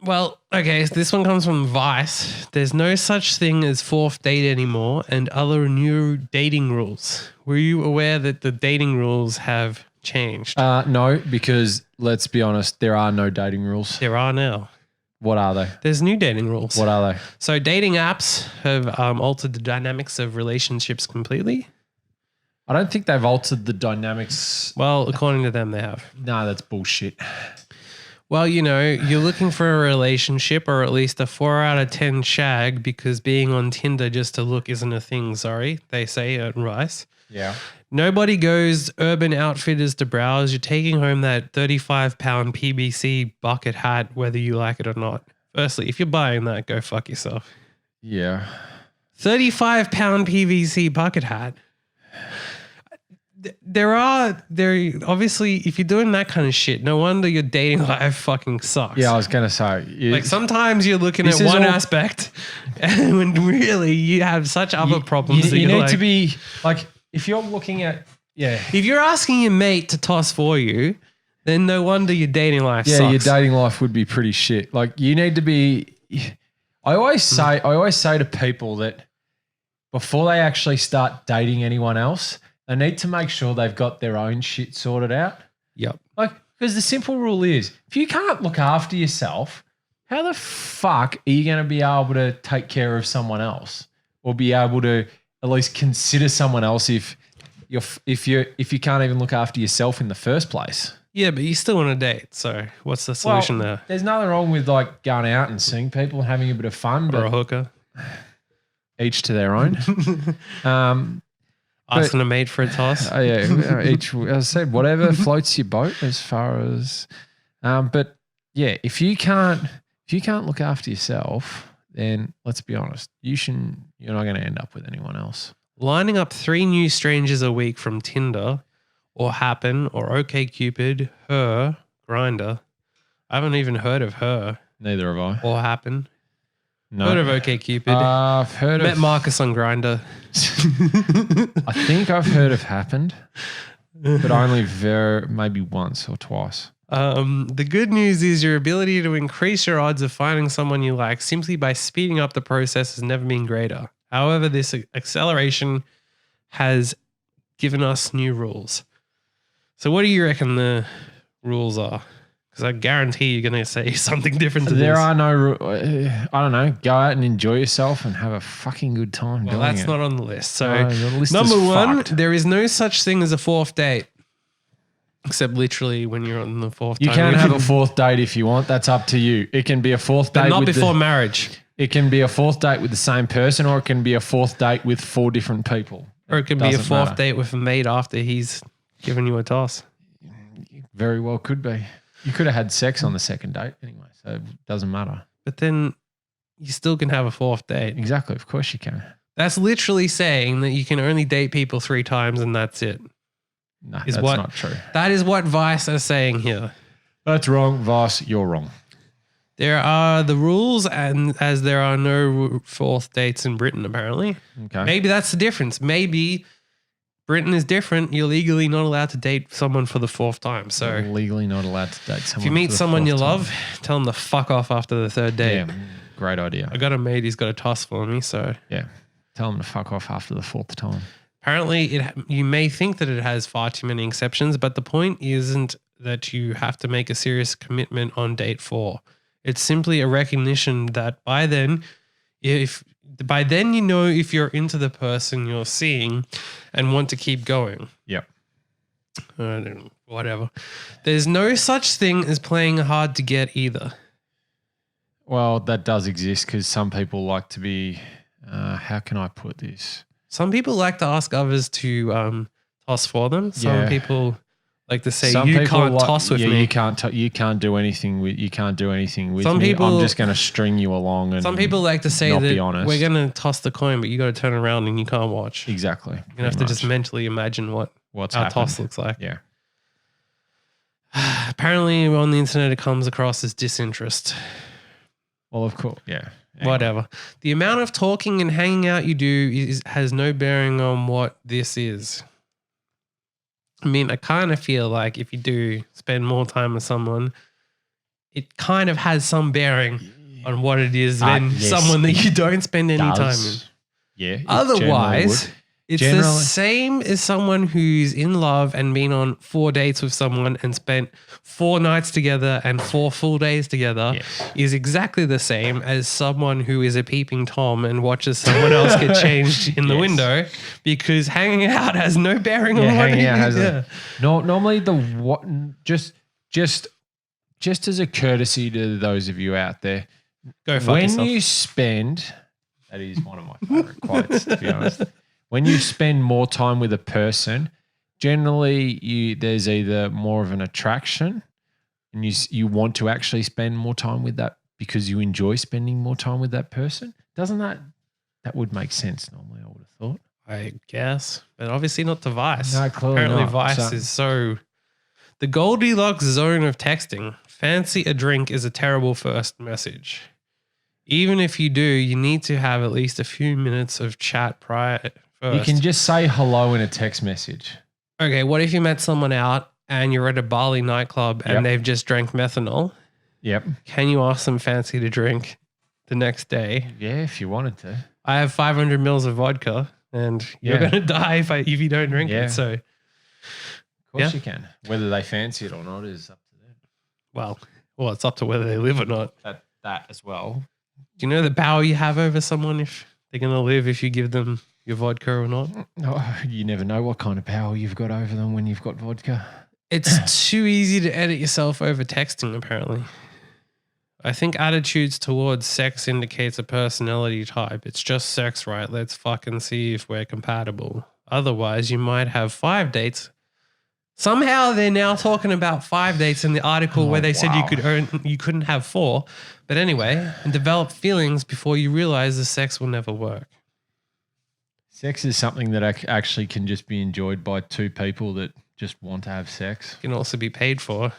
Well, okay, so this one comes from Vice. There's no such thing as fourth date anymore and other new dating rules. Were you aware that the dating rules have changed? No, because let's be honest, there are no dating rules. There are now. What are they? There's new dating rules. What are they? So dating apps have altered the dynamics of relationships completely. I don't think they've altered the dynamics. Well, according to them, they have. No, that's bullshit. Well, you know, you're looking for a relationship or at least a 4 out of 10 shag because being on Tinder just to look isn't a thing, sorry, they say at Rice. Yeah. Nobody goes Urban Outfitters to browse. You're taking home that 35-pound PBC bucket hat, whether you like it or not. Firstly, if you're buying that, go fuck yourself. Yeah. 35-pound PVC bucket hat. There obviously, if you're doing that kind of shit, no wonder your dating life fucking sucks. Yeah, I was going to say. Like sometimes you're looking at one aspect and when really you have such other problems. You need to be like, if you're looking at, if you're asking your mate to toss for you, then no wonder your dating life sucks. Yeah, your dating life would be pretty shit. Like you need to be, I always say to people that before they actually start dating anyone else, they need to make sure they've got their own shit sorted out. Yep. Like, because the simple rule is, if you can't look after yourself, how the fuck are you going to be able to take care of someone else, or be able to at least consider someone else if you can't even look after yourself in the first place? Yeah, but you still want to date. So what's the solution there? There's nothing wrong with like going out and seeing people and having a bit of fun, or a hooker. Each to their own. Asking a mate for a toss. Yeah, each. As I said, whatever floats your boat as far as. But yeah, if you can't look after yourself, then let's be honest, you're not going to end up with anyone else. Lining up 3 new strangers a week from Tinder, or Happen, or OkCupid, Her, Grindr. I haven't even heard of Her. Neither have I. Or Happen. No. Heard of OkCupid. I've heard Met Marcus on Grindr. I think I've heard of Happened, but only maybe once or twice. The good news is your ability to increase your odds of finding someone you like simply by speeding up the process has never been greater. However, this acceleration has given us new rules. So what do you reckon the rules are? Because I guarantee you're going to say something different to this. There are no, I don't know, go out and enjoy yourself and have a fucking good time doing it. Well, that's not on the list. So the list number is 1, fucked. there is no such thing as a 4th date. Except literally when you're on the 4th You time. can have a 4th date if you want. That's up to you. It can be a 4th date. But not before marriage. It can be a 4th date with the same person, or it can be a 4th date with 4 different people. Or it can be a Doesn't 4th matter. date with a mate after he's given you a toss. Very well could be. You could have had sex on the 2nd date anyway, so it doesn't matter. But then you still can have a 4th date. Exactly. Of course you can. That's literally saying that you can only date people 3 times and that's it. No, Is that's what- not true. That is what Vice are saying here. That's wrong. Voss, you're wrong. There are the rules, and as there are no 4th dates in Britain, apparently. Okay. Maybe that's the difference. Maybe Britain is different. You're legally not allowed to date someone for the 4th time. So You're legally not allowed to date someone. if you meet for the someone 4th you time. love, tell them to fuck off after the 3rd date. Yeah, great idea. I got a mate, he's got a toss for me, so Yeah. Tell them to fuck off after the 4th time. apparently you may think that it has far too many exceptions, but the point isn't that you have to make a serious commitment on date 4. It's simply a recognition that by then you know if you're into the person you're seeing and want to keep going. Yep. Whatever. There's no such thing as playing hard to get either. Well, that does exist because some people like to be, how can I put this? Some people like to ask others to toss for them. Some Yeah. people like to say, Some you people can't like- toss with yeah, me. You can't do anything with Some me. people- I'm just going to string you along. And Some people like to say not be that honest. we're going to toss the coin, but you got to turn around and you can't watch. Exactly. You're going to have to just mentally imagine what what's our happened. toss looks like. Yeah. Apparently on the internet it comes across as disinterest. Well, of course. Yeah. Anyway. Whatever. The amount of talking and hanging out you do has no bearing on what this is. I mean, I kind of feel like if you do spend more time with someone, it kind of has some bearing on what it is than Yes, someone that you don't spend any time in. Does. Yeah. it generally Otherwise, would. it's the Generally- same as someone who's in love and been on 4 dates with someone and spent 4 nights together and 4 full days together Yes. is exactly the same as someone who is a peeping Tom and watches someone else get changed in the Yes. window, because hanging out has no bearing Yeah, on what hanging out has yeah. normally the what just as a courtesy to those of you out there, Go fuck when yourself. you spend, that is one of my favorite quotes, to be honest. When you spend more time with a person, generally there's either more of an attraction, and you want to actually spend more time with that because you enjoy spending more time with that person. Doesn't that would make sense normally? I would have thought. I guess, but obviously not to Vice. No, clearly Apparently, not. Vice So- is so the Goldilocks zone of texting. Fancy a drink is a terrible first message. Even if you do, you need to have at least a few minutes of chat prior first. You can just say hello in a text message. Okay, what if you met someone out and you're at a Bali nightclub and Yep. they've just drank methanol? Yep. Can you ask them fancy to drink the next day? Yeah, if you wanted to. I have 500 mils of vodka and you're Yeah. going to die if you don't drink Yeah. it. So, Of course Yeah. you can. Whether they fancy it or not is up to them. well, it's up to whether they live or not. That as well. Do you know the power you have over someone if they're going to live if you give them your vodka or not? No, you never know what kind of power you've got over them when you've got vodka. It's too easy to edit yourself over texting, apparently. I think attitudes towards sex indicates a personality type. It's just sex, right? Let's fucking see if we're compatible. Otherwise, you might have 5 dates. Somehow they're now talking about 5 dates in the article Oh, where they said wow. you couldn't have 4. But anyway, and develop feelings before you realize the sex will never work. Sex is something that actually can just be enjoyed by two people that just want to have sex. It can also be paid for.